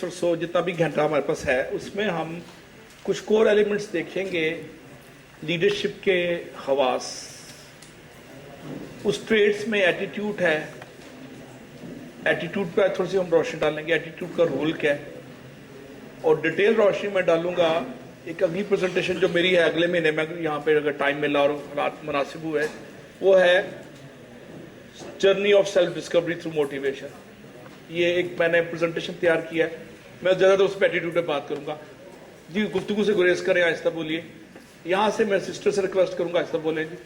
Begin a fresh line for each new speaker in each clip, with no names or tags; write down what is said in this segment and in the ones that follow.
और सो जितना भी घंटा हमारे पास है उसमें हम कुछ कोर एलिमेंट्स देखेंगे लीडरशिप के खवास, उस ट्रेड्स में एटीट्यूड है, एटीट्यूड पर थोड़ी सी हम रोशनी डालेंगे, एटीट्यूड का रोल क्या है, और डिटेल रोशनी में डालूंगा एक अगली प्रेजेंटेशन जो मेरी है अगले महीने में, यहाँ पे अगर टाइम मिला और रात मुनासिब हुआ है, वो है journey of self discovery through motivation. ये एक मैंने प्रेजेंटेशन तैयार किया है, मैं ज़्यादातर उस पर एटीट्यूड पे बात करूंगा। जी गुफ्तगू से गुरेज करें, आहिस्ता बोलिए। यहाँ से मैं सिस्टर से रिक्वेस्ट करूंगा, आहिस्ता बोले जी।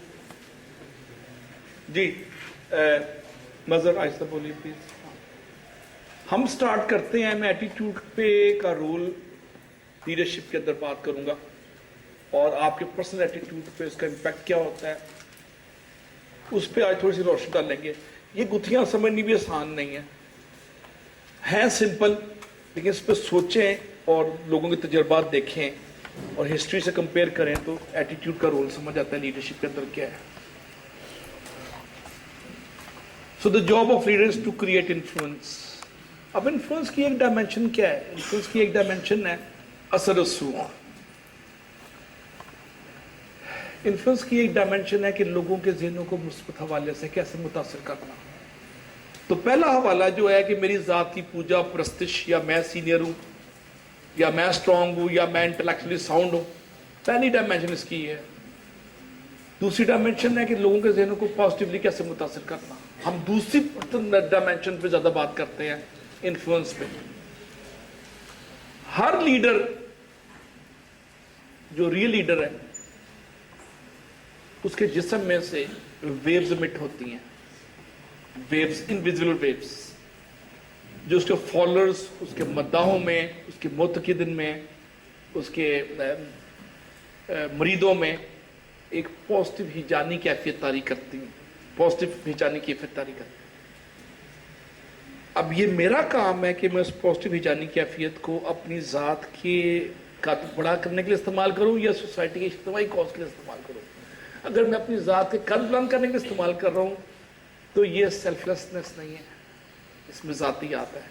जी मजर आहिस्ता बोलिए प्लीज। हम स्टार्ट करते हैं, मैं एटीट्यूड पे का रोल लीडरशिप के अंदर बात करूंगा और आपके पर्सनल एटीट्यूड पे इसका इम्पैक्ट क्या होता है उस पर आज थोड़ी सी रोशनी डालेंगे। ये गुत्थियां समझनी भी आसान नहीं है सिंपल, लेकिन इस पर सोचें और लोगों के तजुर्बात देखें और हिस्ट्री से कंपेयर करें तो एटीट्यूड का रोल समझ आता है लीडरशिप के अंदर क्या है। So the job of leader is to create influence. अब इन्फ्लुएंस की एक डायमेंशन क्या है? इन्फ्लुएंस की एक डायमेंशन है असर रसूख। इन्फ्लुएंस की एक डायमेंशन है कि लोगों के ज़हनों को मुस्बत हवाले से कैसे मुतासर करना। तो पहला हवाला जो है कि मेरी ज़ात की पूजा प्रस्तिश, या मैं सीनियर हूँ, या मैं स्ट्रांग हूँ, या मैं इंटेलेक्चुअली साउंड हूँ, पहली डायमेंशन इसकी है। दूसरी डायमेंशन है कि लोगों के ज़हनों को पॉजिटिवली कैसे मुतासर करना। हम दूसरी डायमेंशन पे ज़्यादा बात करते हैं, इन्फ्लुएंस पे। हर लीडर जो रियल लीडर है उसके जिस्म में से वेव्स इमिट होती हैं, वेव्स, इनविजिबल वेव्स, जो उसके फॉलोअर्स, उसके मद्दाहों में, उसके मुतकिदिन में, उसके मरीदों में एक पॉजिटिव हिजानी कैफियत तारी करती हैं, पॉजिटिव हिजानी कैफियत तारी करती हैं। अब ये मेरा काम है कि मैं उस पॉजिटिव हिजानी कैफियत को अपनी ज़ात के कद बड़ा करने के लिए इस्तेमाल करूं या सोसाइटी के इज्तिमाई कॉज के लिए इस्तेमाल करूं। अगर मैं अपनी ज़ात के कद बुलंद करने के लिए इस्तेमाल कर रहा हूं तो ये सेल्फलेसनेस नहीं है, इसमें ज़ातियात है,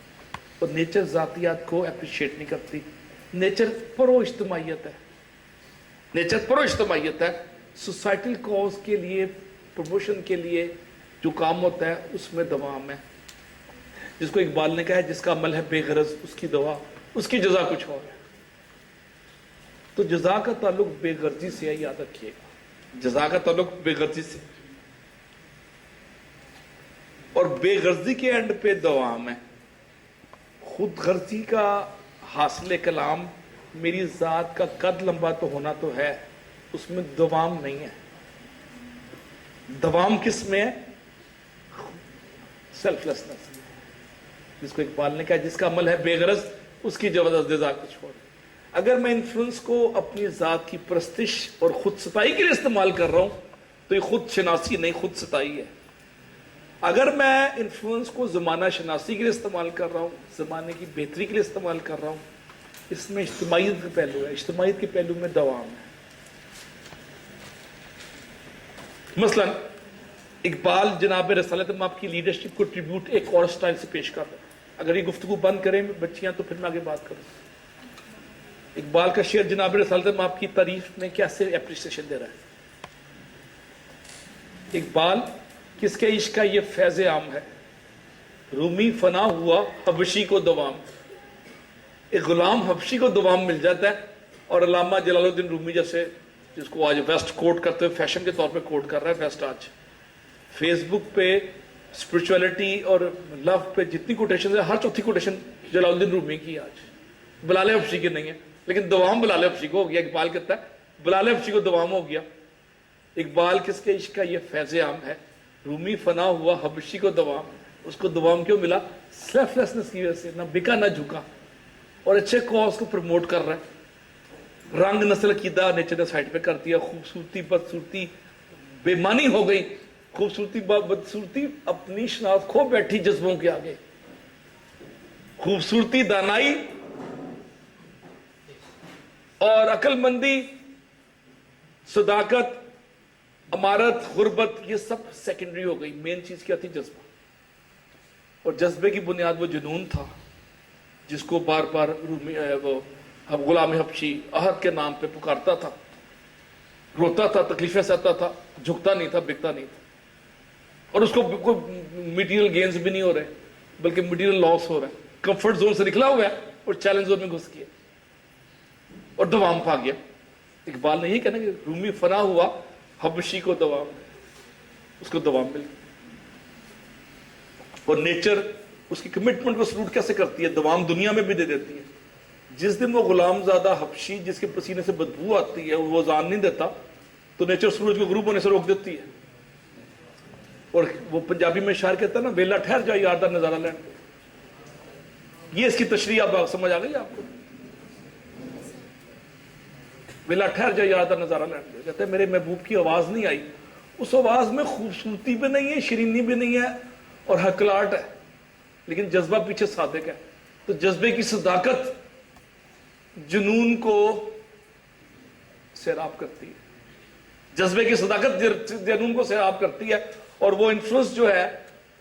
और नेचर ज़ातियात को अप्रिशिएट नहीं करती। नेचर प्रो इज्तिमाइयत है, नेचर प्रो इज्तिमाइयत है। सोसाइटल कॉज के लिए, प्रमोशन के लिए जो काम होता है उसमें दवाम है। जिसको इकबाल ने कहा है, जिसका अमल है बेगरज उसकी दवा, उसकी जजा कुछ और है। तो जजा का ताल्लुक बेगर्जी से है, याद रखिएगा, जजा का ताल्लुक बेगर्जी से, और बेगर्जी के एंड पे दवाम है। खुद गर्जी का हासिल कलाम, मेरी जात का कद लंबा तो होना तो है, उसमें दवाम नहीं है। दवाम किस में है? सेल्फलेसनेस, जिसको इकबाल ने कहा जिसका अमल है बेगरज उसकी जबरदस्त जजा कुछ और। अगर मैं इन्फ्लुएंस को अपनी ज़ात की प्रस्तिश और खुद सताई के लिए इस्तेमाल कर रहा हूं तो ये खुद शनासी नहीं, खुद सताई है। अगर मैं इन्फ्लुएंस को ज़माना शनासी के लिए इस्तेमाल कर रहा हूं, ज़माने की बेहतरी के लिए इस्तेमाल कर रहा हूं, इसमें इज्तिमाइयत का पहलू है, इज्तिमाइयत के पहलू में दवाम है। मसलन इकबाल जनाब रसालत में आपकी लीडरशिप को ट्रिब्यूट एक और स्टाइल से पेश कर रहा है। अगर ये गुफ्तगू बंद करें बच्चियां तो फिर मैं आगे बात करूं। इकबाल का शेर जनाब रसालत में आपकी तारीफ में कैसे एप्रिसिएशन दे रहा है। इकबाल, किसके इश्क का ये फैज़ आम है, रूमी फना हुआ हबशी को दवाम। एक गुलाम हबशी को दवाम मिल जाता है, और अल्लामा जलालुद्दीन रूमी जैसे, जिसको आज वेस्ट कोट करते हुए फैशन के तौर पे कोट कर रहा है वेस्ट, आज फेसबुक पे स्पिरिचुअलिटी और लव पे जितनी कोटेशन है, हर चौथी कोटेशन जलालुद्दीन रूमी की आज, बलाले हबशी की नहीं है, लेकिन दवाम बलाले हबशी को हो गया। इकबाल कहता है बलाले हबशी को दवाम हो गया। इकबाल, किसके इश्क का ये फैज़ आम है, रूमी फना हुआ हबशी को दवाम। उसको दवाम क्यों मिला? सेल्फलेसनेस की वजह से, ना बिका ना झुका, और अच्छे कॉज को प्रमोट कर रहा है। रंग नस्ल कीदा नेचर ने साइड पे कर दिया, खूबसूरती बदसूरती बेमानी हो गई, खूबसूरती बदसूरती अपनी शनाख्त खो बैठी जज्बों के आगे। खूबसूरती दानाई और अक्लमंदी, सदाकत, अमारत, गुर्बत, ये सब सेकेंडरी हो गई। मेन चीज क्या थी? जज्बा। और जज्बे की बुनियाद वो जुनून था, جس کو بار بار وہ غلام حبشی عہد کے نام پہ پکارتا تھا، روتا تھا، تکلیفیں سہتا تھا، جھکتا نہیں تھا، بکتا نہیں تھا، اور اس کو کوئی میٹیریل گینز بھی نہیں ہو رہے بلکہ میٹیریل لاس ہو رہا ہے، کمفرٹ زون سے نکلا ہوا ہے اور چیلنج زون میں گھس گیا اور دوام پا گیا۔ اقبال نے یہ کہنا کہ رومی فنا ہوا حبشی کو دوام، اس کو دوام مل گئی۔ اور نیچر اس کی کمٹمنٹ کو سلوٹ کیسے کرتی ہے، دوام دنیا میں بھی دے دیتی ہے۔ جس دن وہ غلام زادہ حبشی جس کے پسینے سے بدبو آتی ہے وہ اذان نہیں دیتا تو نیچر سورج کو غروب ہونے سے روک دیتی ہے۔ اور وہ پنجابی میں شاعر کہتا ہے نا، ویلا ٹھہر جا یار دا نظارہ لین۔ یہ اس کی تشریح آپ سمجھ آ گئی آپ کو؟ ویلا ٹھہر جا یار دا نظارہ لین، کہتے ہیں میرے محبوب کی آواز نہیں آئی، اس آواز میں خوبصورتی بھی نہیں ہے، شیرینی بھی نہیں ہے اور حکلاٹ ہے، لیکن جذبہ پیچھے صادق ہے۔ تو جذبے کی صداقت جنون کو سیراب کرتی ہے، جذبے کی صداقت جنون کو سیراب کرتی ہے، اور وہ انفلوئنس جو ہے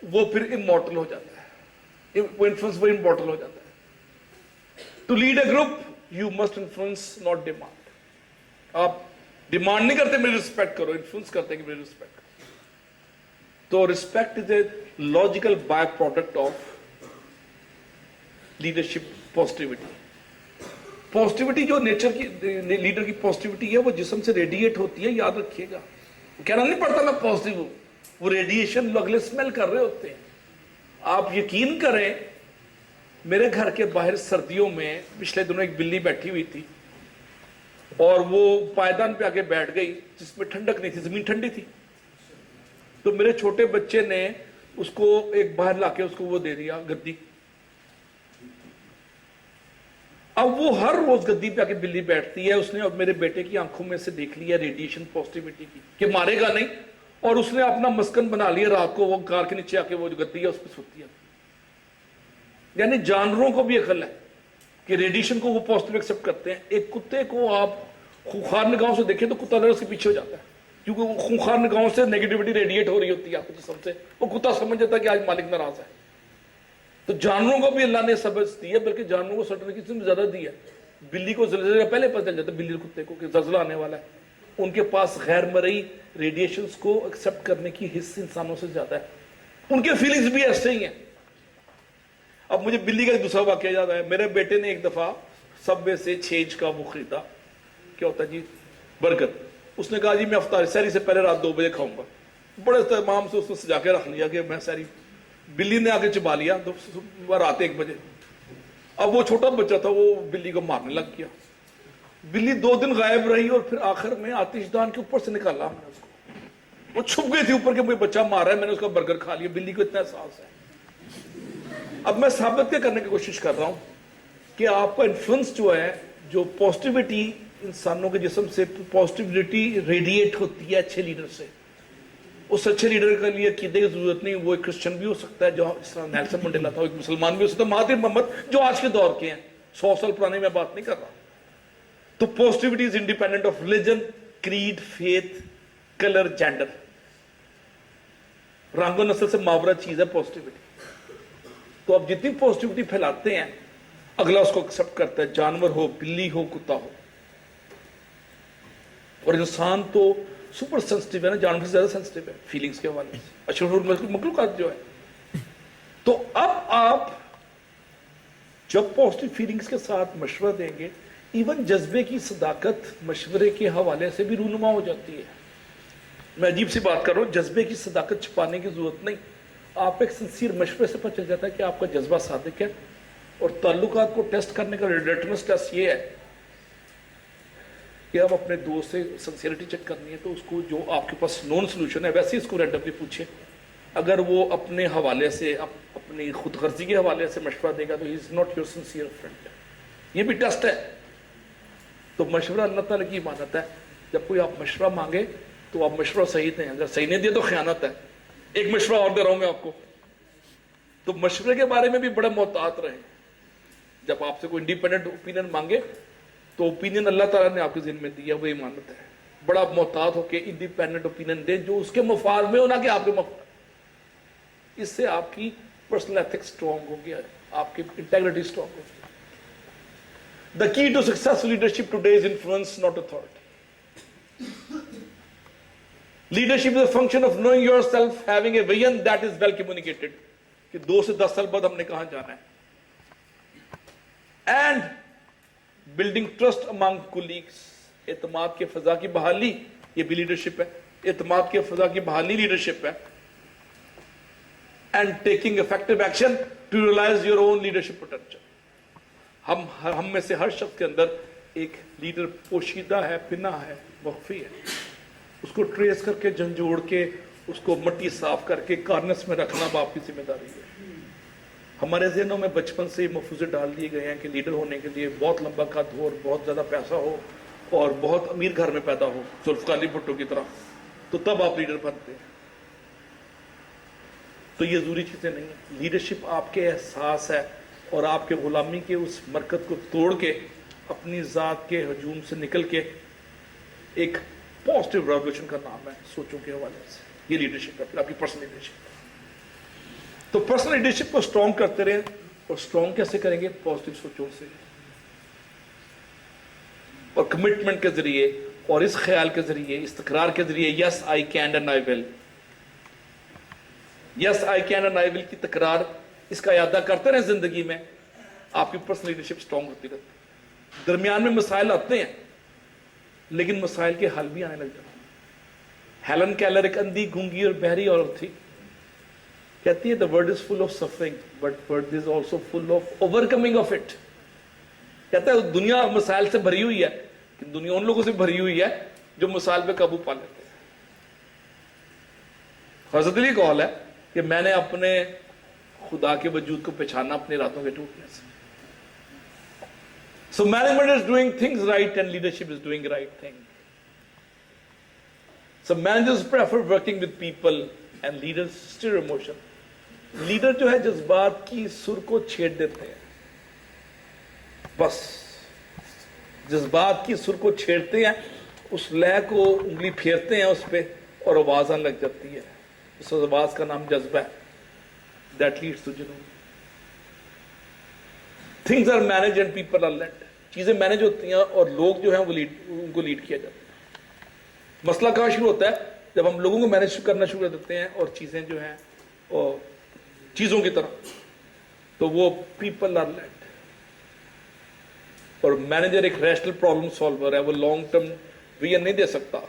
وہ پھر امورٹل ہو جاتا ہے، وہ انفلوئنس وہ امورٹل ہو جاتا ہے۔ To lead a group you must influence not demand. آپ ڈیمانڈ نہیں کرتے میری رسپیکٹ کرو، انفلوئنس کرتے کہ میری رسپیکٹ کرو۔ تو respect is a logical by product of leadership positivity. Positivity جو نیچر کی لیڈر کی پازیٹیوٹی ہے وہ جسم سے ریڈیٹ ہوتی ہے، یاد رکھیے گا۔ کہنا نہیں پڑتا میں پازیٹیو ہوں، وہ ریڈیشن لوگ اگلے اسمیل کر رہے ہوتے ہیں۔ آپ یقین کریں، میرے گھر کے باہر سردیوں میں پچھلے دنوں ایک بلی بیٹھی ہوئی تھی اور وہ پائیدان پہ آگے بیٹھ گئی جس میں ٹھنڈک نہیں تھی، زمین ٹھنڈی تھی۔ تو میرے چھوٹے بچے نے اس کو ایک باہر لا کے اس کو وہ دے دیا گدی۔ اب وہ ہر روز گدی پہ آ کے بلی بیٹھتی ہے، اس نے اب میرے بیٹے کی آنکھوں میں سے دیکھ لیا ریڈیشن پازیٹیوٹی کی کہ مارے گا نہیں، اور اس نے اپنا مسکن بنا لیا، رات کو وہ کار کے نیچے آ کے وہ جو گدی ہے اس پہ سوتی ہے۔ یعنی جانوروں کو بھی عقل ہے کہ ریڈیشن کو وہ پازیٹیو ایکسپٹ کرتے ہیں۔ ایک کتے کو آپ خونخوار نگاہوں سے دیکھیں تو کتا اس کے پیچھے ہو جاتا ہے، کیونکہ وہ خونخوار نگاہوں سے نیگیٹیوٹی ریڈیٹ ہو رہی ہوتی ہے آپ کے جسم سے، وہ کتا سمجھ جاتا ہے کہ آج مالک ناراض ہے۔ تو جانوروں کو بھی اللہ نے سبق دی ہے، بلکہ جانوروں کو سٹنے کی چیز زیادہ دی ہے۔ بلی کو زلزلے سے پہلے پتہ چل جاتا ہے بلی کتے کو کہ زلزلہ آنے والا ہے۔ ان کے پاس غیر مرئی ریڈیشنز کو ایکسپٹ کرنے کی حص انسانوں سے زیادہ ہے، ان کے فیلنگز بھی ایسے ہی ہیں۔ اب مجھے بلی کا دوسرا واقعہ یاد آیا۔ میرے بیٹے نے ایک دفعہ سب وے سے 6 انچ کا وہ خریدا، کیا ہوتا ہے جی، برگر۔ اس نے کہا جی میں افطار سحری سے پہلے رات 2 بجے کھاؤں گا۔ بڑے اہتمام سے اس نے سجا کے رکھ لیا کہ میں سحری، بلی نے آگے چبا لیا تو رات 1 بجے۔ اب وہ چھوٹا بچہ تھا، وہ بلی کو مارنے لگ گیا۔ بلی 2 دن غائب رہی اور پھر آخر میں آتش دان کے اوپر سے نکالا میں نے اس کو، وہ چھپ گئی تھی اوپر کہ مجھے بچہ مار رہا ہے، میں نے اس کا برگر کھا لیا۔ بلی کو اتنا احساس ہے۔ اب میں ثابت کیا کرنے کی کوشش کر رہا ہوں کہ آپ کا انفلوئنس جو ہے، جو پازیٹیوٹی انسانوں کے جسم سے پازیٹیوٹی ریڈیٹ ہوتی ہے اچھے لیڈر سے، اس اچھے لیڈر کے لیے عقیدے کی ضرورت نہیں، وہ ایک کرسچن بھی ہو سکتا ہے جو اس طرح نیلسن منڈیلا تھا، ایک مسلمان بھی ہو سکتا ہے، مہاتیر محمد جو آج کے دور کے ہیں، 100 سال پرانے میں بات نہیں کر رہا۔ تو positivity is independent of religion, creed, faith, colour, gender. رنگ و نسل سے ماورا چیز ہے پازیٹیوٹی۔ تو آپ جتنی پازیٹیوٹی پھیلاتے ہیں اگلا اس کو ایکسپٹ کرتا ہے، جانور ہو، بلی ہو، کتا ہو۔ اور انسان تو سپر سینسٹیو ہے نا، جانور سے زیادہ سینسٹیو ہے فیلنگز کے حوالے سے، اشرف مخلوقات جو ہے۔ تو اب آپ جب پازیٹیو فیلنگز کے ساتھ مشورہ دیں گے، ایون جذبے کی صداقت مشورے کے حوالے سے بھی رونما ہو جاتی ہے۔ میں عجیب سی بات کر رہا ہوں، جذبے کی صداقت چھپانے کی ضرورت نہیں، آپ ایک سنسیر مشورے سے پتہ چل جاتا ہے کہ آپ کا جذبہ صادق ہے۔ اور تعلقات کو ٹیسٹ کرنے کا لیٹمس ٹیسٹ یہ ہے کہ آپ اپنے دوست سے سنسیئرٹی چیک کرنی ہے تو اس کو جو آپ کے پاس نون سلوشن ہے ویسے ہی اس کو رینڈملی پوچھیں۔ اگر وہ اپنے حوالے سے، اپنی خود غرضی کے حوالے سے مشورہ دے گا تو he is not your sincere friend. یہ بھی ٹیسٹ ہے۔ تو مشورہ اللہ تعالیٰ کی امانت ہے، جب کوئی آپ مشورہ مانگے تو آپ مشورہ صحیح دیں، اگر صحیح نہیں دیا تو خیانت ہے۔ ایک مشورہ اور دے رہا ہوں میں آپ کو، تو مشورے کے بارے میں بھی بڑے محتاط رہیں۔ جب آپ سے کوئی انڈیپینڈنٹ اوپینین مانگے تو اوپینین اللہ تعالیٰ نے آپ کے ذہن میں دیا، وہ امانت ہے۔ بڑا محتاط ہو کے انڈیپینڈنٹ اوپینین دیں جو اس کے مفاد میں ہو، نہ کہ آپ کے مفاد۔ اس سے آپ کی پرسنل ایتھکس سٹرونگ ہو گیا ہے۔ आपकी इंटेग्रिटी स्ट्रॉन्ग होगी. The key to successful leadership today is influence, not authority. Leadership is a function of knowing yourself, having a vision that is well communicated. कि 2 से 10 साल बाद हमने कहां जाना है. And building trust among colleagues. एतमाद के फजा की बहाली, ये भी लीडरशिप है. एतमाद के फजा की बहाली लीडरशिप है. And taking effective action to realize your own leadership potential. हम में से हर शख्स के अंदर एक लीडर पोशीदा है, पिना है, मख्फी है. उसको ट्रेस करके, झंझोड़ के, उसको मट्टी साफ करके कार्नस में रखना बाप की जिम्मेदारी है. हमारे ज़हनों में बचपन से महफूजे डाल दिए गए हैं कि लीडर होने के लिए बहुत लंबा कद हो और बहुत ज़्यादा पैसा हो और बहुत अमीर घर में पैदा हो, जुल्फ़कार अली भुट्टो की तरह, तो तब आप लीडर बनते हैं. तो ये ज़रूरी चीज़ें नहीं है. लीडरशिप आपके एहसास है और आपके गुलामी के उस मरकत को तोड़ के अपनी ज़ात के हजूम से निकल के एक पॉजिटिव रेवोल्यूशन का नाम है सोचों के हवाले से. ये लीडरशिप है, फिर आपकी पर्सनल लीडरशिप. तो पर्सनल लीडरशिप को स्ट्रॉन्ग करते रहें. और स्ट्रॉन्ग कैसे करेंगे? पॉजिटिव सोचों से और कमिटमेंट के जरिए और इस ख्याल के जरिए, इस्तकरार के जरिए, yes I can and I will. Yes I can and I will की तकरार, इसका यादा करते रहें जिंदगी में, आपकी पर्सनल लीडरशिप स्ट्रॉन्ग होती रहती है. दरमियान में मसाइल आते हैं लेकिन मसाइल के हल भी आने लग जाते हैं. हेलन केलर एक अंधी, गूंगी और बहरी औरत थी. कहती है the world is full of suffering but world is also full of overcoming of it. कहता है दुनिया मसाइल से भरी हुई है, कि दुनिया उन लोगों से भरी हुई है जो मसाइल पे काबू पा लेते हैं. हजरत अली कौल है कि मैंने अपने खुदा के वजूद को पहचाना अपने रातों के टूटने से. So management is doing things right and leadership is doing right thing. So managers prefer working with people and leaders stir emotion. Leader जो है जज्बात की सुर को छेड़ देते हैं. बस जज्बात की सुर को छेड़ते हैं, उस लय को उंगली फेरते हैं उस पे और आवाज आने लग जाती है. उस आवाज का नाम जज्बा है. That leads to जुनून. Things are managed and people are led. चीजें मैनेज होती हैं और लोग जो हैं वो उनको लीड किया जाता है. मसला कहाँ शुरू होता है? जब हम लोगों को मैनेज करना शुरू कर देते हैं और चीजें जो हैं वो चीजों की तरह, तो वो पीपल आर लेड. और मैनेजर एक रैशनल प्रॉब्लम सॉल्वर है, वो लॉन्ग टर्म विजन नहीं दे सकता.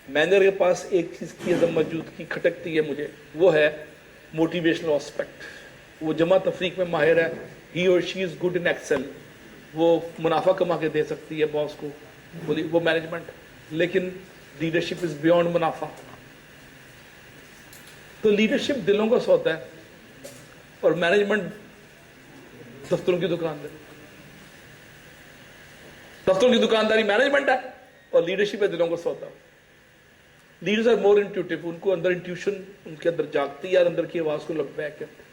मैनेजर के पास एक चीज की मौजूदगी खटकती है मुझे, वो है मोटिवेशनल एस्पेक्ट. वो जमा तफरीक में माहिर है, ही और she is good in Excel. वो मुनाफा कमा के दे सकती है बॉस को, वो मैनेजमेंट. लेकिन लीडरशिप इज बियॉन्ड मुनाफा. तो लीडरशिप दिलों का सौदा है और मैनेजमेंट दफ्तरों की दुकानदारी. दफ्तरों की दुकानदारी मैनेजमेंट है और लीडरशिप है दिलों का सौदा. Leaders are more intuitive. उनको अंदर इंट्यूशन उनके अंदर जागती है और अंदर की आवाज को लबैक कहते हैं.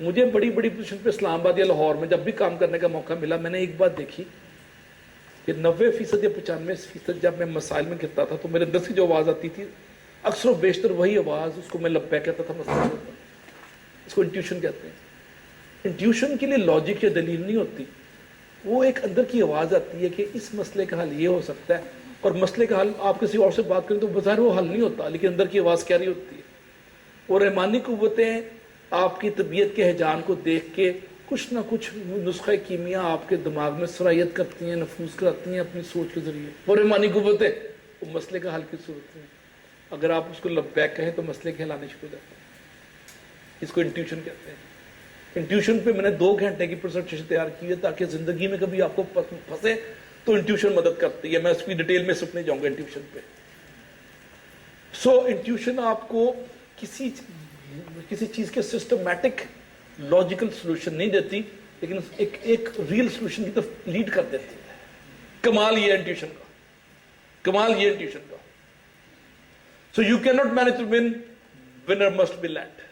मुझे बड़ी बड़ी पोजीशन पे इस्लामाबाद या लाहौर में जब भी काम करने का मौका मिला, मैंने एक बात देखी कि 90% या 95% जब मैं मसाइल में गिरता था तो मेरे अंदर से जो आवाज आती थी, अक्सर बेशतर वही आवाज, उसको मैं लबैक कहता था मसला. इसको इंट्यूशन कहते हैं. इंट्यूशन के लिए लॉजिक या दलील नहीं होती, वो एक अंदर की आवाज आती है कि इस मसले का हल ये हो सकता है. और मसले का हल आप किसी और से बात करें तो बाजार वो हल नहीं होता, लेकिन अंदर की आवाज़ क्या रही होती है. और रहमानी कुव्वतें आपकी तबीयत के हिजान को देख के कुछ ना कुछ नुस्खे कीमिया आपके दिमाग में सरायत करती हैं, नफूज कराती हैं अपनी सोच के जरिए. और रहमानी कुव्वतें वो मसले का हल की सूरत में अगर आप उसको लबैक कहें तो मसले के हिलाने शुरू हो जाते हैं. इसको इंट्यूशन कहते हैं. इंट्यूशन पे मैंने 2 घंटे की प्रेजेंटेशन तैयार की है ताकि जिंदगी में कभी आपको फंसे तो इंट्यूशन मदद करती है. मैं उसकी डिटेल में सुनने जाऊंगा इंट्यूशन पे. सो इंट्यूशन आपको किसी चीज के सिस्टमैटिक लॉजिकल सॉल्यूशन नहीं देती, लेकिन एक रियल सॉल्यूशन की तरफ लीड कर देती है. कमाल ये इंट्यूशन का, कमाल ये इंट्यूशन का. So you can not manage to win, winner must be led.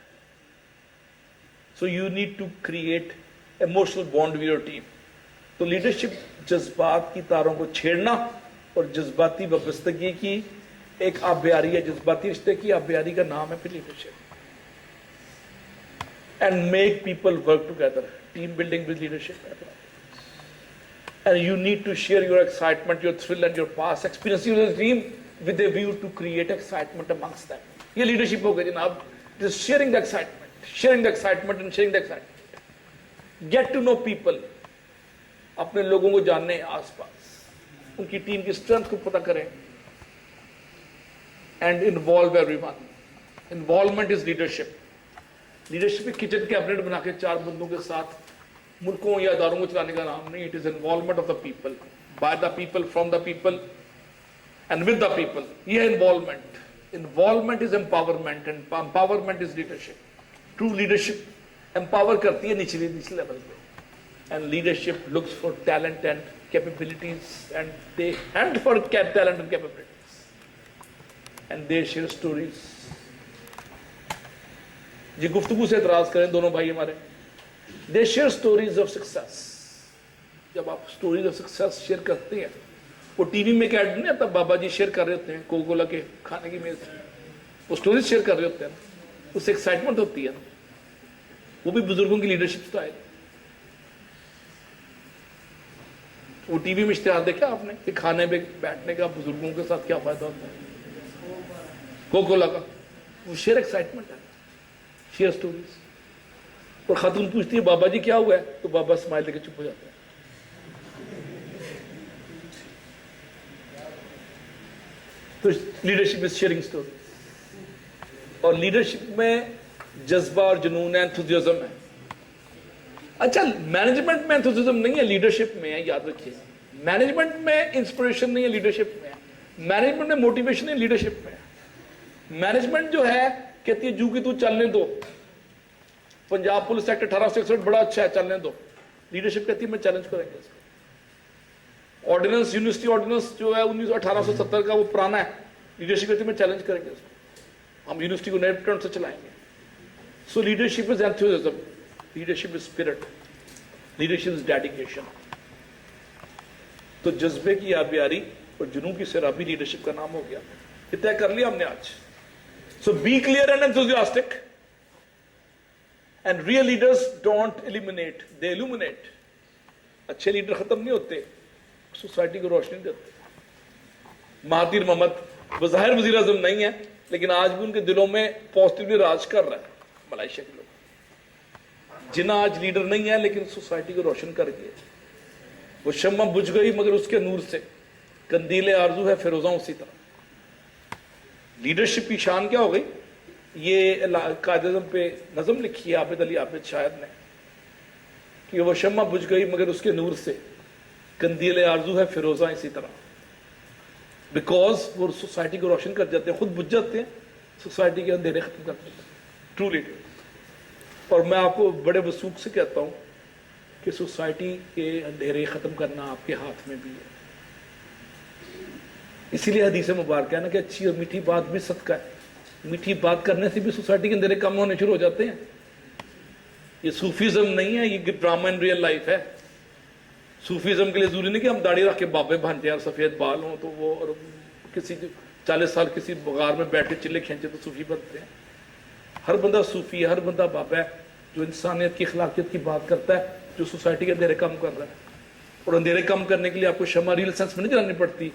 So you need to create emotional bond with your team. तो लीडरशिप जज्बात की तारों को छेड़ना और जज्बाती वाबस्तगी की एक आबियारी है. जज्बाती रिश्ते की आबियारी का नाम है फिर leadership. and make people work together. Team building with leadership. And you need to share your excitement, your thrill and your past experience with the team with a view to create excitement amongst them. ये leadership हो गया जनाब. Just sharing the excitement and sharing the excitement. Get to know people. अपने लोगों को जानने आसपास. उनकी टीम की strength को पता करें. And involve everyone. Involvement is leadership. Leadership एक किचन कैबिनेट बना के 4 बंदों के साथ मुल्कों या इदारों को चलाने का नाम नहीं. It is involvement of the people, by the people, from the people, and with the people. ये involvement. Involvement is empowerment, and empowerment is leadership. True leadership empower करती है निचले लेवल पे. And leadership looks for talent and capabilities, and they hunt for talent and capabilities. And they share stories. ये गुफ्तगू से इतराज करें दोनों भाई हमारे. They share stories of success. जब आप stories of success शेयर करते हैं, वो टीवी में क्या नहीं आता, बाबा जी शेयर कर रहे होते हैं कोको कोला के खाने की मेज, वो स्टोरीज शेयर कर रहे होते हैं, उससे एक्साइटमेंट होती है. वो भी बुजुर्गों की लीडरशिप स्टाइल. वो टीवी में इश्तिहार देखा आपने कि खाने पे बैठने का बुजुर्गों के साथ क्या फायदा होता है, कोको कोला का. वो शेयर एक्साइटमेंट है, शेयर स्टोरीज. और खातून पूछती है बाबा जी क्या हुआ है, तो बाबा स्माइल लेके चुप हो जाते हैं. तो लीडरशिप इज शेयरिंग स्टोरी. और लीडरशिप में जज्बा और जुनून है, एंथुसियाज्म है. अच्छा, मैनेजमेंट में एंथुसियाज्म नहीं है, लीडरशिप में है. याद रखिए, मैनेजमेंट में इंस्पिरेशन नहीं है, लीडरशिप में है. मैनेजमेंट में मोटिवेशन है, लीडरशिप में है. मैनेजमेंट जो है कहती है जू की तू चलने दो, पंजाब पुलिस एक्ट 1861 बड़ा अच्छा है, चलने दो. लीडरशिप कहती है मैं चैलेंज करेंगे इसको. ऑर्डिनेंस, यूनिवर्सिटी ऑर्डिनेंस जो है 1870 का, वो पुराना है. लीडरशिप कहती है मैं चैलेंज करेंगे इसको, हम यूनिवर्सिटी को नए पैटर्न से चलाएंगे. सो leadership is enthusiasm, leadership is spirit, leadership is dedication. तो जज्बे की आबियारी और जुनून की सराबी लीडरशिप का नाम हो गया. ये तय कर लिया हमने आज. So be clear and enthusiastic. And real leaders don't eliminate, they illuminate. अच्छे लीडर खत्म नहीं होते, सोसाइटी को रोशनी देते. महातिर मोहम्मद बज़ाहिर वज़ीर आज़म नहीं है, लेकिन आज भी उनके दिलों में पॉजिटिवली राज कर रहा है मलेशिया के लोग. जिन्ना आज लीडर नहीं है लेकिन सोसाइटी को रोशन कर गए. वो शम्मा बुझ गई मगर उसके नूर से कंदीले आरजू है फिरोजा उसी तरह. लीडरशिप की शान क्या हो गई? ये कायदे पे नज़म लिखी है आबिद अली आबिद शायद ने कि वो शम्मा बुझ गई मगर उसके नूर से कंदीले आरजू है फिरोजा इसी तरह. बिकॉज वो सोसाइटी को रोशन कर जाते हैं, खुद बुझ जाते हैं, सोसाइटी के अंधेरे खत्म कर देते हैं. True leader. और मैं आपको बड़े वसूख से कहता हूँ कि सोसाइटी के अंधेरे खत्म करना आपके हाथ में भी है. इसीलिए हदीस मुबारक है ना कि अच्छी और मीठी बात भी सदका है. मीठी बात करने से भी सोसाइटी के अंधेरे कम होने शुरू हो जाते हैं. ये सूफीज्म नहीं है, ये ड्रामा इन रियल लाइफ है. सूफीज्म के लिए जरूरी नहीं कि हम दाढ़ी रख के बाबे बनते हैं और सफेद बाल हों तो वो, और किसी 40 साल किसी बगार में बैठ के चिल्ले खींचे तो सूफी बनते हैं. हर बंदा सूफी है, हर बंदा बाबा है जो इंसानियत की अखलाकियत की बात करता है, जो सोसाइटी के अंधेरे कम कर रहा है. और अंधेरे कम करने के लिए आपको शमा रियल सेंस में नहीं जलानी पड़ती.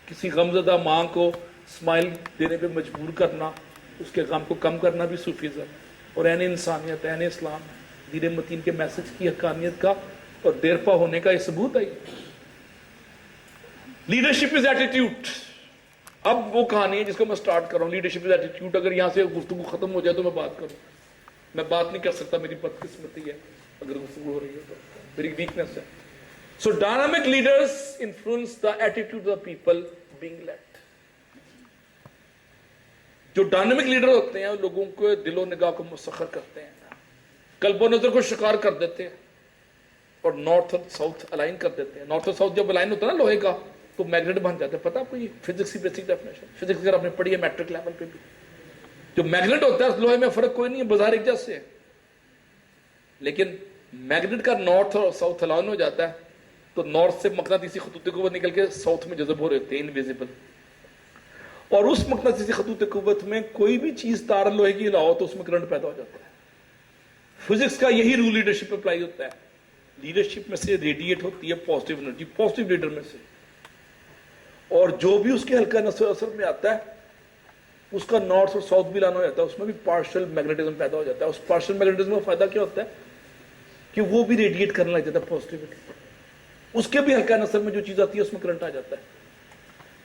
किसी गमजदा माँ को स्माइल देने पे मजबूर करना, उसके गम को कम करना भी सूफीज़म और ऐन इंसानियत, ऐन इस्लाम, दीन मतीन के मैसेज की हकानियत का और देरपा होने का ये सबूत है. Leadership is attitude. अब वो कहानी है जिसको मैं स्टार्ट कर रहा हूँ. Leadership is attitude. अगर यहाँ से गुफ्तगू खत्म हो जाए तो मैं बात करूँ, मैं बात नहीं कर सकता, मेरी बदकिस्मती है. अगर गुफ्तगू हो रही है तो मेरी वीकनेस है. So dynamic leaders influence the attitude of people being led. जो डायनामिक लीडर होते हैं लोगों को दिलो निगाह को मुसख्खर करते हैं, कल्बो नजर को शिकार कर देते हैं और नॉर्थ और साउथ अलाइन कर देते हैं. नॉर्थ और साउथ जब अलाइन होता है ना लोहे का, तो मैग्नेट बन जाता है. पता आपको? ये फिजिक्स की बेसिक डेफिनेशन, फिजिक्स अगर आपने पढ़ी है मैट्रिक लेवल पे भी, जो मैग्नेट होता है लोहे में फर्क कोई नहीं है, बाजार एक जैसे है. लेकिन मैग्नेट का नॉर्थ और साउथ अलाइन हो जाता है तो नॉर्थ से मकनातीसी खतूत क़ुव्वत निकल के साउथ में जज़ब हो रहे होते हैं, इनविजिबल. और उस मकनातीसी खतूत क़ुव्वत में कोई भी चीज तार लोहे की हिलाओ तो उसमें करंट पैदा हो जाता है. फिजिक्स का यही रूल लीडरशिप में अप्लाई होता है। लीडरशिप में से रेडिएट होती है पॉजिटिव एनर्जी, पॉजिटिव लीडर में से, और जो भी उसके हल्का नस्ल असर में आता है उसका नॉर्थ और साउथ भी लाना हो जाता है, उसमें भी पार्शियल मैग्नेटिज्म पैदा हो जाता है। उस पार्शियल मैग्नेटिज्म का फायदा क्या होता है कि वो भी रेडिएट करने लग जाता है पॉजिटिविटी, उसके भी हल्का नस्ल में जो चीज आती है उसमें करंट आ जाता है।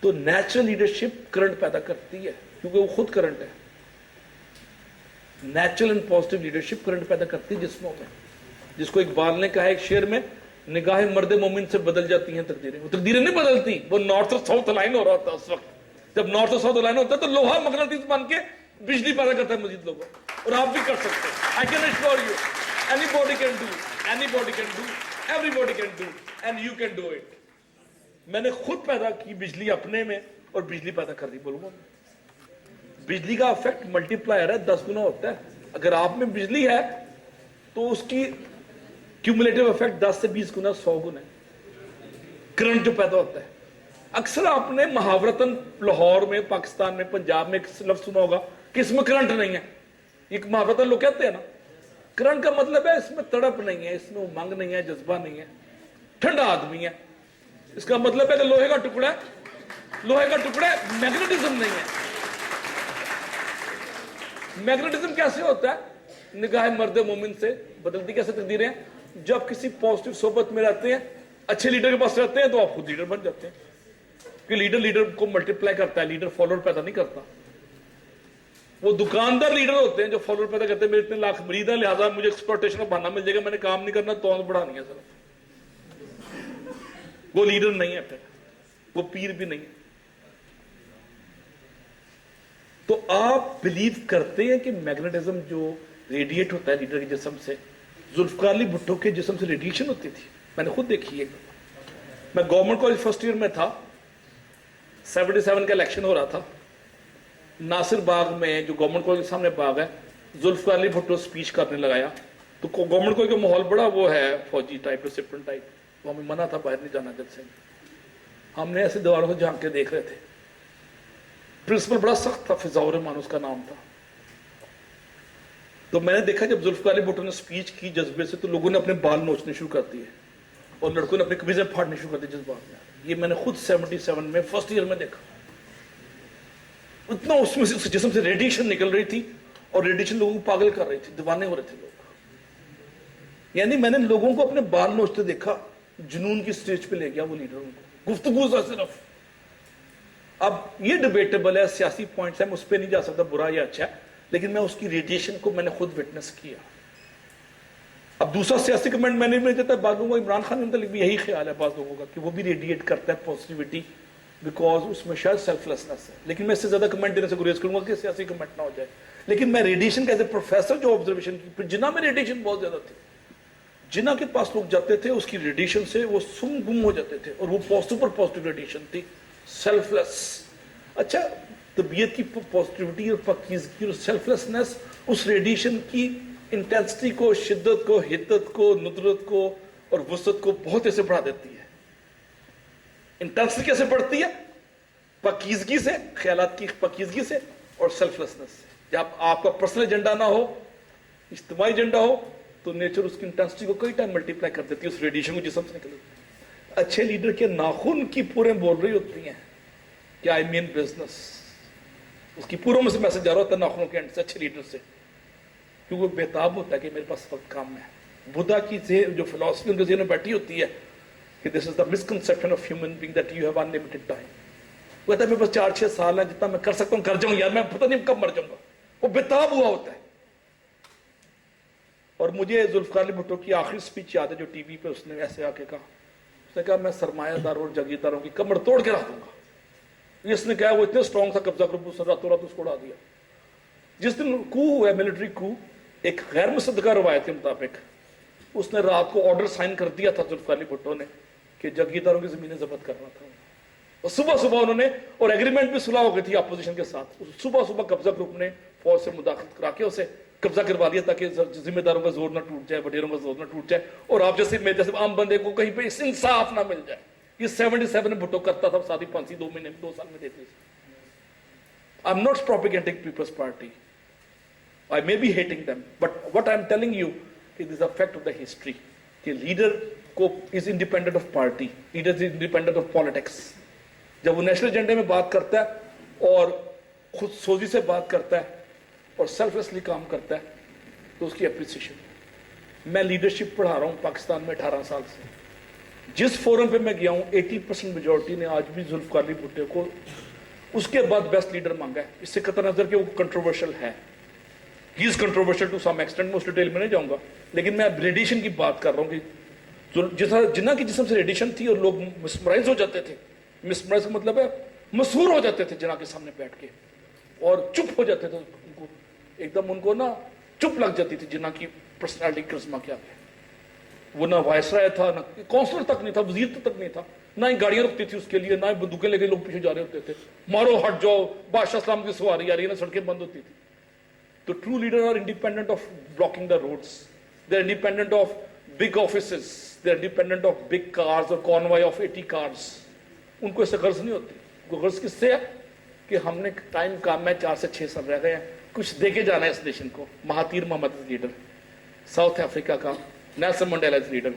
तो नेचुरल लीडरशिप करंट पैदा करती है क्योंकि वो खुद करंट है। Natural and positive leadership current पैदा करती है जिस्मों में, जिसको इकबाल ने कहा एक शेर में, निगाहें मर्दे मोमिन से बदल जाती हैं तकदीरें। वो तकदीरें नहीं बदलती, वो नॉर्थ और साउथ अलाइन हो रहा होता है उस वक्त। जब नॉर्थ और साउथ अलाइन होता है तो लोहा मगनातीस बन के बिजली पैदा करता है मजीद लोगों, और आप भी कर सकते हैं। I can assure you, anybody can do, anybody can do, everybody can do, and you can do it. मैंने खुद पैदा की बिजली अपने में, और बिजली पैदा कर दी। बोलूंगा बिजली का इफेक्ट मल्टीप्लायर है, 10 गुना होता है। अगर आप में बिजली है तो उसकी क्यूमुलेटिव इफेक्ट 10 से 20 गुना, 100 गुना करंट जो पैदा होता है। अक्सर आपने महावरतन लाहौर में, पाकिस्तान में, पंजाब में एक लफ्ज सुना होगा कि इसमें करंट नहीं है। एक महावरतन लोग कहते हैं ना, करंट का मतलब है इसमें तड़प नहीं है, इसमें उमंग नहीं है, जज्बा नहीं है, ठंडा आदमी है। इसका मतलब है कि लोहे का टुकड़ा है, लोहे का टुकड़ा है, मैग्नेटिज्म नहीं है। मैग्नेटिज्म कैसे होता है? निगाह मर्द मोमिन से बदलती कैसे तकदीरें? जब किसी पॉजिटिव सोबत में रहते हैं, अच्छे लीडर के पास रहते हैं, तो आप खुद लीडर बन जाते हैं। कि लीडर को मल्टीप्लाई करता है, लीडर फॉलोअर पैदा नहीं करता। वो दुकानदार लीडर होते हैं जो फॉलोअर पैदा करते हैं। मेरे इतने लाख मरीद है, लिहाजा मुझे एक्सप्लॉयटेशन का बहाना मिल जाएगा, मैंने काम नहीं करना, तो बढ़ानी है सिर्फ। वो लीडर नहीं है, फिर वो पीर भी नहीं है। तो आप बिलीव करते हैं कि मैग्नेटिज्म जो रेडिएट होता है लीडर के जिस्म से, जुल्फकार अली भुट्टो के जिस्म से रेडिएशन होती थी। मैंने खुद देखी है। मैं गवर्नमेंट कॉलेज फर्स्ट ईयर में था, 77 का इलेक्शन हो रहा था। नासिर बाग में, जो गवर्नमेंट कॉलेज के सामने बाग है, जुल्फकार अली भुट्टो स्पीच करने लगाया। तो गवर्नमेंट कॉलेज का माहौल बड़ा वो है, फौजी टाइप, डिसिप्लिन टाइप। तो हमें मना था, बाहर नहीं जाना जलसे में। हमने ऐसे दीवारों से झांक के देख रहे थे। प्रिंसिपल बड़ा सख्त था, फिजाउर रहमान उसका नाम था। तो मैंने देखा जब जुल्फकार अली भुट्टो ने स्पीच की जज्बे से, तो लोगों ने अपने बाल नोचने शुरू कर दिए और लड़कों ने अपनी कमीजें फाड़नी शुरू कर दी जज्बात में। ये मैंने खुद 77 में फर्स्ट ईयर में देखा। इतना उसमें से, उस जिस्म से रेडिएशन निकल रही थी, और रेडिएशन लोगों को पागल कर रही थी, दीवाने हो रहे थे लोग। यानी मैंने लोगों को अपने बाल नोचते देखा। जुनून की स्टेज पे ले गया वो लीडर उनको, गुफ्तगू सा सिर्फ। अब ये डिबेटेबल है, सियासी पॉइंट्स है, मैं उस पर नहीं जा सकता बुरा या अच्छा है, लेकिन मैं उसकी रेडिएशन को मैंने खुद विटनेस किया। अब दूसरा सियासी कमेंट मैंने भी नहीं देता। बाद लोगों को, इमरान खान के मतलब भी यही ख्याल है बाद लोगों का कि वो भी रेडिएट करता है पॉजिटिविटी, बिकॉज उसमें शायद सेल्फलेसनेस है। लेकिन मैं इससे ज्यादा कमेंट देने से गुरेज करूंगा कि सियासी कमेंट ना हो जाए। लेकिन मैं रेडिएशन कैसे प्रोफेसर जो ऑब्जर्वेशन की, फिर जिना में रेडिएशन बहुत ज्यादा थी। जिना के पास लोग जाते थे, उसकी रेडिएशन से वो सुम गुम हो जाते थे, और वो सुपर पॉजिटिव रेडिएशन थी, सेल्फलेस। अच्छा, तबीयत की पॉजिटिविटी और पाकीज़गी और सेल्फलेसनेस उस रेडिएशन की इंटेंसिटी को, शिद्दत को, हिद्दत को, नुदरत को और वसत को बहुत ऐसे बढ़ा देती है। इंटेंसिटी कैसे बढ़ती है? पाकीज़गी से, ख्यालात की पाकीज़गी से और सेल्फलेसनेस से। जब आपका पर्सनल एजेंडा ना हो, इज्तिमाई एजेंडा हो, तो नेचर उसकी इंटेंसिटी को कई टाइम मल्टीप्लाई कर देती है, उस रेडिएशन को जिस्म से निकल। अच्छे लीडर के नाखून की पूरे बोल रही होती हैं कि आई मीन बिजनेस। उसकी पूरों में से मैसेज जा रहा होता है नाखूनों के एंड से, अच्छे लीडर से, क्योंकि वो बेताब होता है कि मेरे पास वक्त काम है। बुद्धा की जो फिलॉसफी उनके ज़हन में बैठी होती है कि this is the misconception of human being that you have unlimited time. वो कहता है मेरे पास 4-6 साल है, जितना मैं कर सकता हूँ कर जाऊँ यार, मैं पता नहीं कब मर जाऊंगा। वो बेताब हुआ होता है। और मुझे जुल्फकार अली भुट्टो की आखिरी स्पीच याद है, जो टीवी पे उसने ऐसे आके कहा। उसने कहा मैं सरमायादारों और जागीरदारों की कमर तोड़ के रख दूंगा। इसने कहा, वो इतने स्ट्रॉन्ग था कब्जा ग्रुप, उसने रातों रात उसको उड़ा दिया। जिस दिन कू हुआ, मिलिट्री कू, एक गैर मुसद्दका रवायत के मुताबिक उसने रात को ऑर्डर साइन कर दिया था जुल्फकार अली भुट्टो ने कि जागीरदारों की जमीनें जब्त करना था। और सुबह सुबह उन्होंने, और एग्रीमेंट भी सुलह हो गई थी अपोजिशन के साथ, सुबह सुबह कब्जा ग्रुप ने फौज से मुदाखलत करा के उसे कब्जा करवा लिया ताकि जिम्मेदारों का जोर ना टूट जाए, वडेरों का जोर ना टूट जाए, और आप जैसे मेरे जैसे आम बंदे को कहीं पे इंसाफ ना मिल जाए। ये 77 में भुट्टो करता था, शादी फांसी 2 महीने 2 साल में देती थी। I am not propagating People's Party, I may be hating them, but what I'm telling you is this a fact of the history کہ لیڈر کو is independent of party, leader is independent of politics. جب وہ national ایجنڈے میں بات کرتا ہے اور خود سوزی سے بات کرتا ہے اور سیلفلیسلی کام کرتا ہے تو اس کی اپریسیشن. میں لیڈرشپ پڑھا رہا ہوں پاکستان میں 18 سال سے. جس فورم پہ میں گیا ہوں 80% میجورٹی نے آج بھی ذوالفقار علی بھٹو کو اس کے بعد بیسٹ لیڈر مانگا ہے. اس سے قطع نظر کہ وہ کنٹروورشل ہے. ہی از کنٹروورشل ٹو سم ایکسٹینٹ. میں اس ڈیٹیل میں نہیں جاؤں گا, لیکن میں ریڈیشن کی بات کر رہا ہوں کہ جنہ کی جسم سے ریڈیشن تھی اور لوگ مسمرائز ہو جاتے تھے. مسمرائز کا مطلب ہے مسحور ہو جاتے تھے جنہ کے سامنے بیٹھ کے اور چپ ہو جاتے تھے. ان کو ایک دم ان کو نا چپ لگ جاتی تھی جنہ کی پرسنالٹی کرزما کیا ہے. وہ نہ وائس رائے تھا, نہ کونسلر تک نہیں تھا, وزیر تک نہیں تھا, نہ ہی گاڑیاں رکتی تھی اس کے لیے, نہ ہی بندوقیں لے کے لوگ پیچھے جا رہے ہوتے تھے. مارو ہٹ جاؤ, بادشاہ اسلام کی سواری آ رہی ہے نا, سڑکیں بند ہوتی تھی. تو true leader are independent of blocking the roads. They are independent of big offices. They are independent of big cars اور کانوائے آف 80 کارز. ان کو اس سے غرض نہیں ہوتی. کو غرض کس سے ہے کہ ہم نے ٹائم کام میں 4 سے 6 سال رہ گئے ہیں, کچھ دے کے جانا ہے اس نیشن کو. Mahathir Mohamad leader, South Africa کا نیلسن منڈیلا از لیڈر.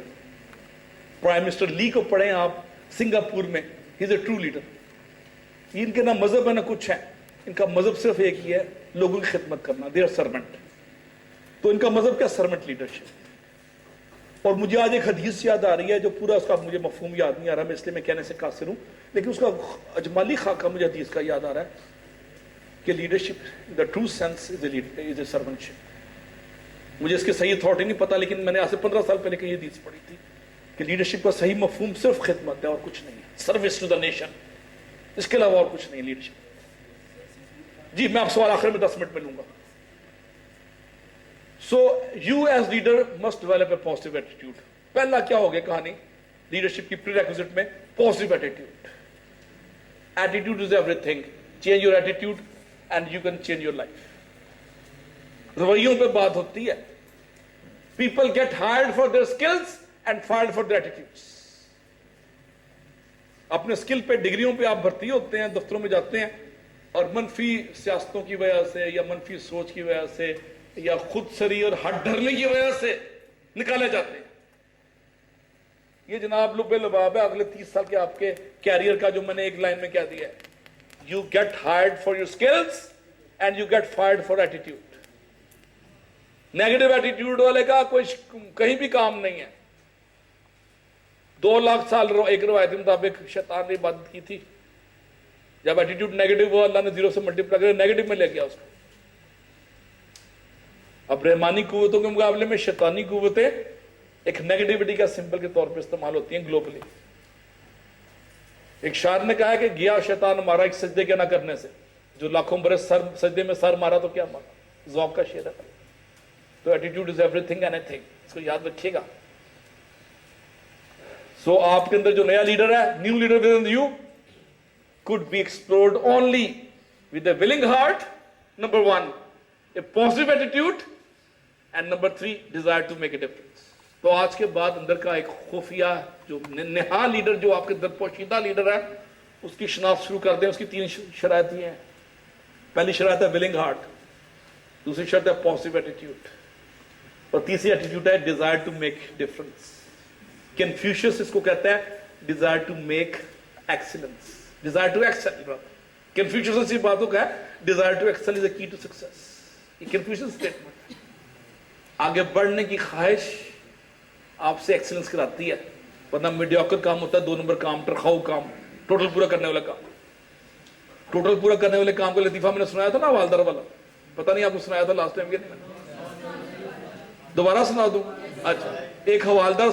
پرائم منسٹر لی کو پڑھیں آپ سنگاپور میں, ہی از اے ٹرو لیڈر. ان کے نہ مذہب ہے نہ کچھ ہے, ان کا مذہب صرف ایک ہی ہے, لوگوں کی خدمت کرنا. They are servant. تو ان کا مذہب کیا؟ Servant leadership. اور مجھے آج ایک حدیث یاد آ رہی ہے جو پورا اس کا مجھے مفہوم یاد نہیں آ رہا, میں اس لیے میں کہنے سے قاصر ہوں, لیکن اس کا اجمالی خاکہ مجھے حدیث کا یاد آ رہا ہے کہ لیڈرشپ دا ٹرو سینس از اے سرونٹشپ. مجھے اس کے صحیح اتھارٹی نہیں پتا, لیکن میں نے آج سے 15 سال پہلے کہ یہ حدیث پڑھی تھی کہ لیڈرشپ کا صحیح مفہوم صرف خدمت ہے اور کچھ نہیں ہے. سروس ٹو دا نیشن, اس کے علاوہ اور کچھ نہیں لیڈرشپ. جی میں آپ سوال آخر میں 10 منٹ میں لوں گا. So you as leader must develop a positive attitude. پہلا کیا ہو گیا کہانی لیڈرشپ کی پری ریکوزٹ میں؟ Positive attitude. Attitude is everything. Change your attitude and you can change your life. رویوں پہ بات ہوتی ہے. People get hired for their skills and fired for their attitudes. اپنے اسکل پہ ڈگریوں پہ آپ بھرتی ہوتے ہیں, دفتروں میں جاتے ہیں, اور منفی سیاستوں کی وجہ سے یا منفی سوچ کی وجہ سے یا خود سری اور ہٹ ڈھرنے کی وجہ سے نکالے جاتے ہیں. یہ جناب لب لباب ہے اگلے 30 سال کے آپ کے کیریئر کا, جو میں نے ایک لائن میں کہہ دیا ہے. You get hired for your skills and you get fired for attitude. Negative attitude والے کا کوئی کہیں بھی کام نہیں ہے. 2 لاکھ سال ایک روایت کے مطابق شیطان نے عبادت کی تھی. جب ایٹیٹیوڈ نیگیٹو ہوا, اللہ نے 0 سے ملٹیپلائی کر نیگیٹو میں لے گیا اس کو. اب رحمانی قوتوں کے مقابلے میں شیطانی قوتیں ایک نیگیٹیوٹی کا سمبل کے طور پہ استعمال ہوتی ہیں گلوبلی. ایک شاعر نے کہا کہ گیا شیطان مارا ایک سجدے کے نہ کرنے سے. جو لاکھوں برس سجدے میں سر مارا تو کیا مارا. ذوق کا شعر ہے. تو attitude is everything and anything, اس کو یاد رکھیے گا. سو آپ کے اندر جو نیا لیڈر ہے, new leader with in you could be explored only with a willing heart, number 1, a positive attitude, and number 3, desire to make a difference. تو آج کے بعد اندر کا ایک خفیہ جو نہا لیڈر جو آپ کے اندر پوشیدہ لیڈر ہے, اس کی شناخت شروع کر دیں. اس کی 3 شرائط ہیں. پہلی شرائط ہے willing heart, دوسری شرط ہے positive attitude, اور تیسری ایٹیٹیوڈ ہے desire to make difference. Confucius اس کو کہتا ہے desire to make excellence. Desire to excel. Confucius اسی باتوں کا ہے. Desire to excel is a key to success. یہ Confucius statement ہے. آگے بڑھنے کی خواہش آپ سے ایکسلنس کراتی ہے, ورنہ میڈیوکر کام ہوتا ہے, 2 نمبر کام, ٹرخاؤ کام, ٹوٹل پورا کرنے والا کام. ٹوٹل پورا کرنے والے کام کو لطیفہ میں نے سنایا تھا نا حوالدار والا, پتہ نہیں آپ کو سنایا تھا لاسٹ ٹائم کہ نہیں, دوبارہ سنا دوں. اچھا, ایک حوالدار